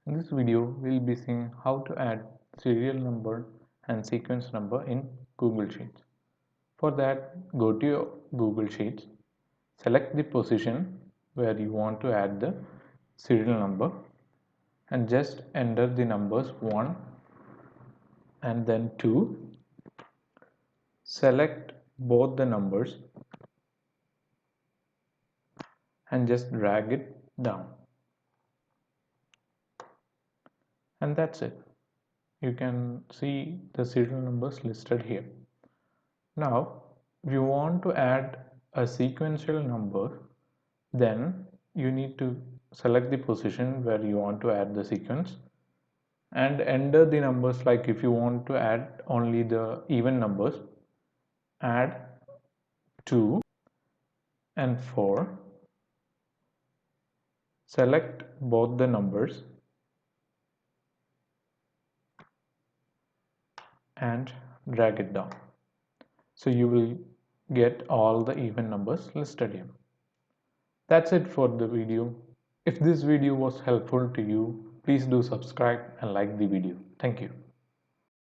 In this video, we'll be seeing how to add serial number and sequence number in Google Sheets. For that, go to your Google Sheets, select the position where you want to add the serial number and just enter the numbers 1 and then 2. Select both the numbers and just drag it down. And that's it. You can see the serial numbers listed here. Now, if you want to add a sequential number, then you need to select the position where you want to add the sequence and enter the numbers. Like if you want to add only the even numbers, add 2 and 4. Select both the numbers and drag it down. So you will get all the even numbers listed here. That's it for the video. If this video was helpful to you, please do subscribe and like the video. Thank you.